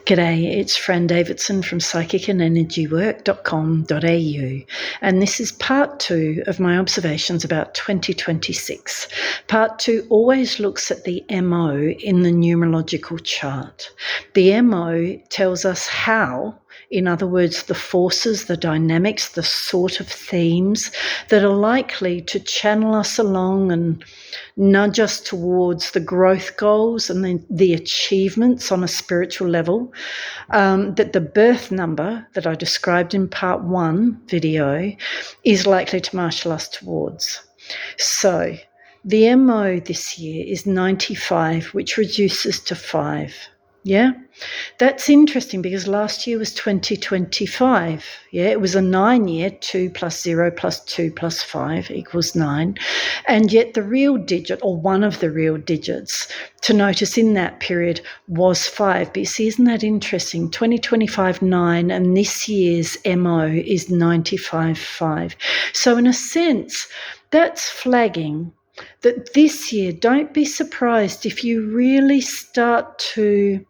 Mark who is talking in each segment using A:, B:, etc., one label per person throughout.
A: G'day, it's Fran Davidson from psychicandenergywork.com.au, and this is part 2 of my observations about 2026. Part 2 always looks at the MO in the numerological chart. The MO tells us how, in other words, the forces, the dynamics, the sort of themes that are likely to channel us along and nudge us towards the growth goals and the achievements on a spiritual level, that the birth number that I described in part 1 video is likely to marshal us towards. So the MO this year is 95, which reduces to 5. Yeah, that's interesting because last year was 2025. Yeah, it was a 9 year, 2 plus 0 plus 2 plus 5 equals 9. And yet the real digit, or one of the real digits to notice in that period, was 5. But you see, isn't that interesting? 2025, 9, and this year's MO is 95, 5. So in a sense, that's flagging that this year, don't be surprised if you really start to,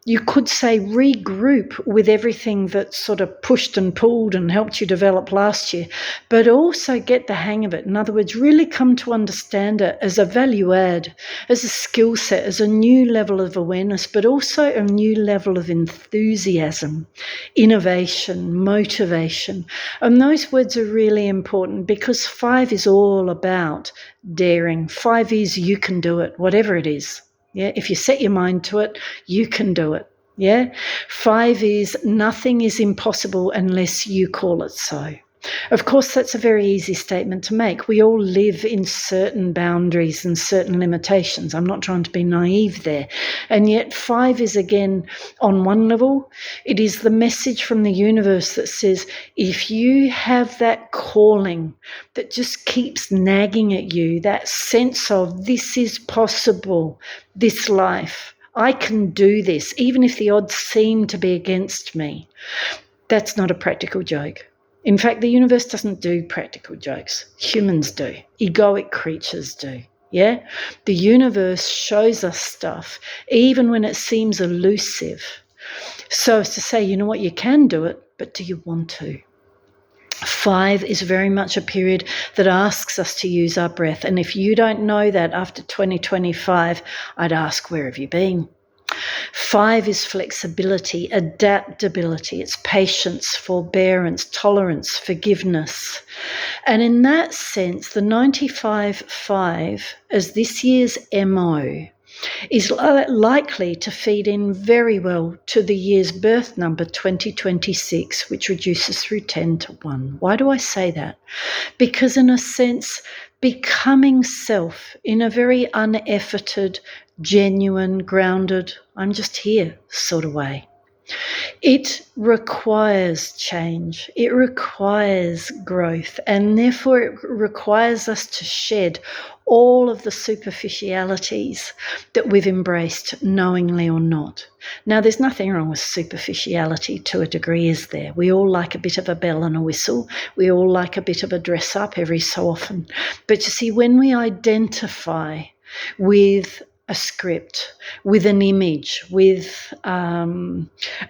A: you could say, regroup with everything that sort of pushed and pulled and helped you develop last year, but also get the hang of it. In other words, really come to understand it as a value add, as a skill set, as a new level of awareness, but also a new level of enthusiasm, innovation, motivation. And those words are really important because 5 is all about daring. 5 is you can do it, whatever it is. Yeah, if you set your mind to it, you can do it. Yeah, 5 is nothing is impossible unless you call it so. Of course, that's a very easy statement to make. We all live in certain boundaries and certain limitations. I'm not trying to be naive there. And yet 5 is, again, on one level, it is the message from the universe that says, if you have that calling that just keeps nagging at you, that sense of this is possible, this life, I can do this, even if the odds seem to be against me, that's not a practical joke. In fact, the universe doesn't do practical jokes. Humans do. Egoic creatures do. Yeah? The universe shows us stuff even when it seems elusive. So as to say, you know what, you can do it, but do you want to? 5 is very much a period that asks us to use our breath. And if you don't know that after 2025, I'd ask, where have you been? 5 is flexibility, adaptability, it's patience, forbearance, tolerance, forgiveness. And in that sense, the 95-5 as this year's MO is likely to feed in very well to the year's birth number 2026, which reduces through 10 to 1. Why do I say that? Because in a sense, becoming self in a very unefforted, genuine, grounded, I'm just here sort of way. It requires change, it requires growth, and therefore it requires us to shed all of the superficialities that we've embraced, knowingly or not. Now, there's nothing wrong with superficiality to a degree, is there? We all like a bit of a bell and a whistle. We all like a bit of a dress up every so often. But you see, when we identify with a script, with an image, with a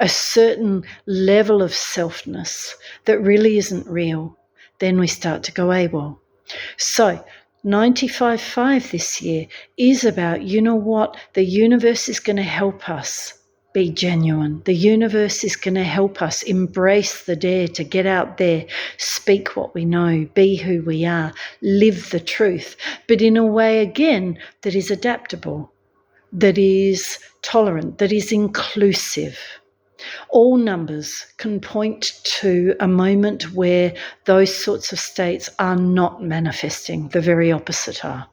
A: certain level of selfness that really isn't real, then we start to go AWOL. So 95-5 this year is about, you know what, the universe is going to help us be genuine. The universe is going to help us embrace the dare to get out there, speak what we know, be who we are, live the truth, but in a way, again, that is adaptable, that is tolerant, that is inclusive. All numbers can point to a moment where those sorts of states are not manifesting. The very opposite are.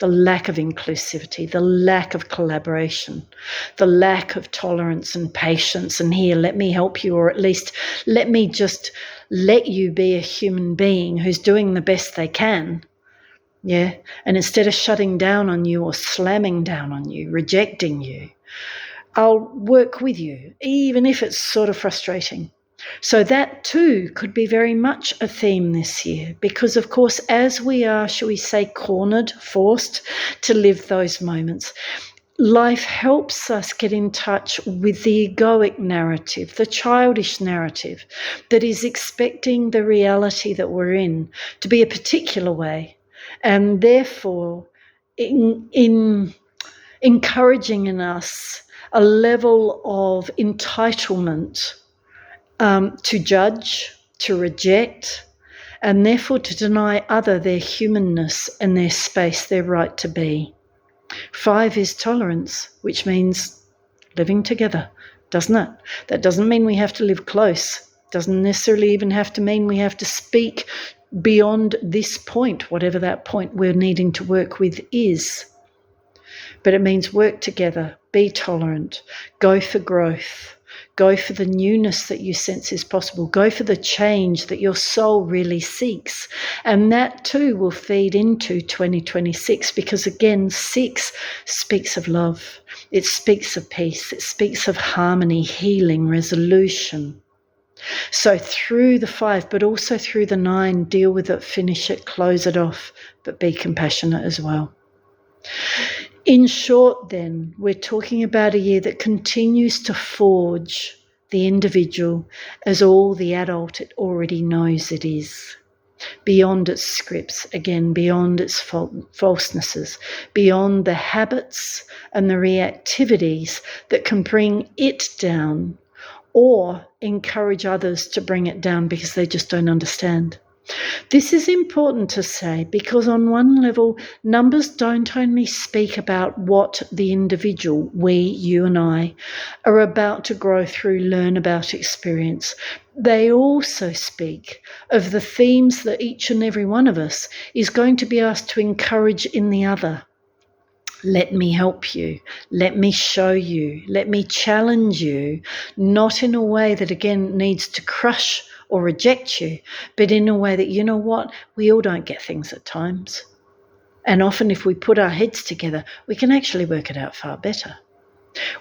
A: The lack of inclusivity, the lack of collaboration, the lack of tolerance and patience, and here, let me help you, or at least let me just let you be a human being who's doing the best they can. Yeah, and instead of shutting down on you or slamming down on you, rejecting you, I'll work with you, even if it's sort of frustrating. So that too could be very much a theme this year because, of course, as we are, shall we say, cornered, forced to live those moments, life helps us get in touch with the egoic narrative, the childish narrative that is expecting the reality that we're in to be a particular way, and therefore in encouraging in us a level of entitlement to judge, to reject, and therefore to deny other their humanness and their space, their right to be. 5 is tolerance, which means living together, doesn't it? That doesn't mean we have to live close. Doesn't necessarily even have to mean we have to speak beyond this point, whatever that point we're needing to work with is. But it means work together, be tolerant, go for growth, go for the newness that you sense is possible, go for the change that your soul really seeks. And that too will feed into 2026 because, again, 6 speaks of love. It speaks of peace. It speaks of harmony, healing, resolution. So through the 5, but also through the 9, deal with it, finish it, close it off, but be compassionate as well. In short, then, we're talking about a year that continues to forge the individual as all the adult it already knows it is, beyond its scripts, again, beyond its falsenesses, beyond the habits and the reactivities that can bring it down or encourage others to bring it down because they just don't understand. This is important to say because on one level, numbers don't only speak about what the individual, we, you and I, are about to grow through, learn about, experience. They also speak of the themes that each and every one of us is going to be asked to encourage in the other. Let me help you. Let me show you. Let me challenge you, not in a way that, again, needs to crush or reject you, but in a way that, you know what, we all don't get things at times. And often if we put our heads together, we can actually work it out far better.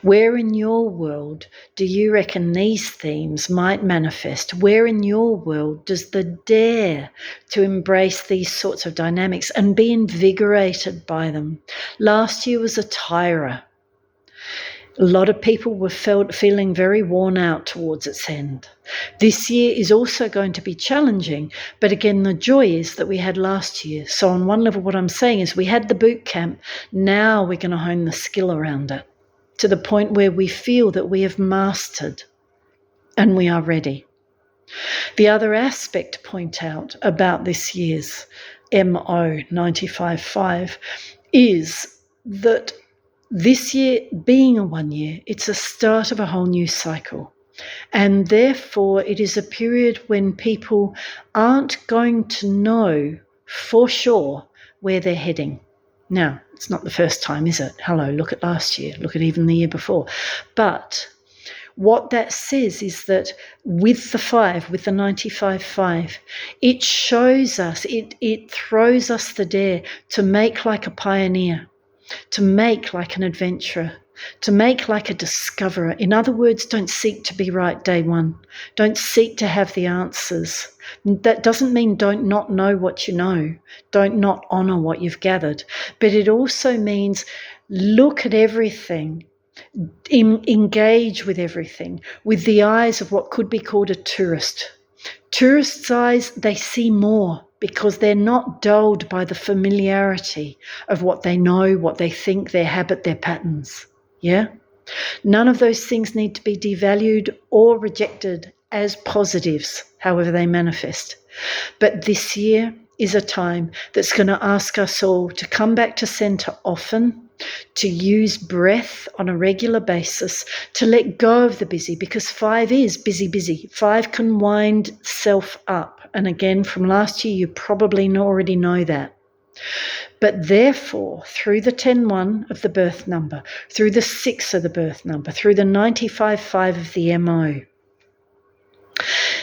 A: Where in your world do you reckon these themes might manifest? Where in your world does the dare to embrace these sorts of dynamics and be invigorated by them? Last year was a tyrer. A lot of people were feeling very worn out towards its end. This year is also going to be challenging, but again, the joy is that we had last year. So on one level, what I'm saying is we had the boot camp. Now we're going to hone the skill around it to the point where we feel that we have mastered and we are ready. The other aspect to point out about this year's MO 95.5 is that this year being a 1 year, it's a start of a whole new cycle. And therefore, it is a period when people aren't going to know for sure where they're heading. Now, it's not the first time, is it? Hello, look at last year, look at even the year before. But what that says is that with the 5, with the 95.5, it shows us, it throws us the dare to make like a pioneer, to make like an adventurer, to make like a discoverer. In other words, don't seek to be right day one. Don't seek to have the answers. That doesn't mean don't not know what you know. Don't not honour what you've gathered. But it also means look at everything, engage with everything with the eyes of what could be called a tourist. Tourists' eyes, they see more because they're not dulled by the familiarity of what they know, what they think, their habit, their patterns. Yeah? None of those things need to be devalued or rejected as positives, however they manifest. But this year is a time that's going to ask us all to come back to centre often, to use breath on a regular basis, to let go of the busy, because 5 is busy. 5 can wind self up. And again, from last year, you probably already know that. But therefore, through the 10-1 of the birth number, through the 6 of the birth number, through the 95.5 of the MO,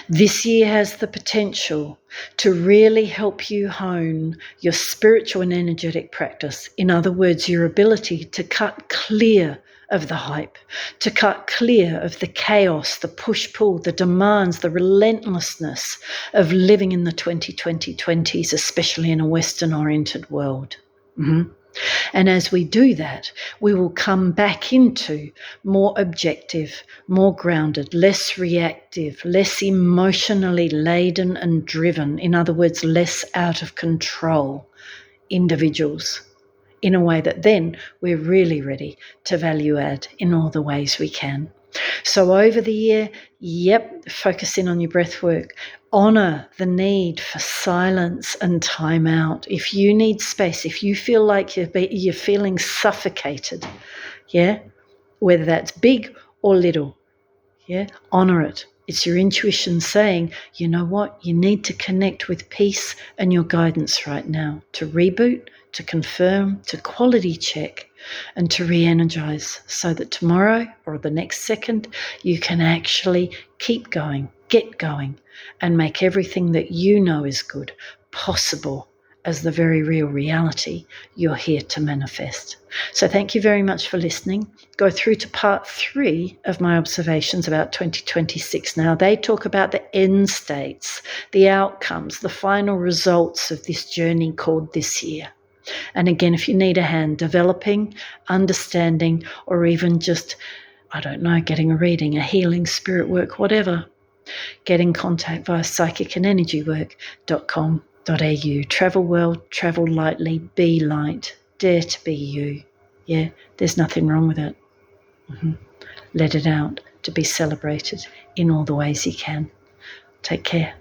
A: this year has the potential to really help you hone your spiritual and energetic practice. In other words, your ability to cut clear of the hype, to cut clear of the chaos, the push-pull, the demands, the relentlessness of living in the 2020s, especially in a Western-oriented world. And as we do that, we will come back into more objective, more grounded, less reactive, less emotionally laden and driven. In other words, less out of control individuals, in a way that then we're really ready to value add in all the ways we can. So over the year, focus in on your breath work. Honour the need for silence and time out. If you need space, if you feel like you're feeling suffocated, whether that's big or little, honour it. It's your intuition saying, you know what, you need to connect with peace and your guidance right now to reboot, to confirm, to quality check, and to re-energize so that tomorrow or the next second you can actually keep going, get going, and make everything that you know is good possible as the very real reality you're here to manifest. So thank you very much for listening. Go through to part 3 of my observations about 2026 now. They talk about the end states, the outcomes, the final results of this journey called this year. And again, if you need a hand developing, understanding, or even just, getting a reading, a healing, spirit work, whatever, get in contact via psychicandenergywork.com.au. Travel well, travel lightly, be light, dare to be you. There's nothing wrong with it. Let it out to be celebrated in all the ways you can. Take care.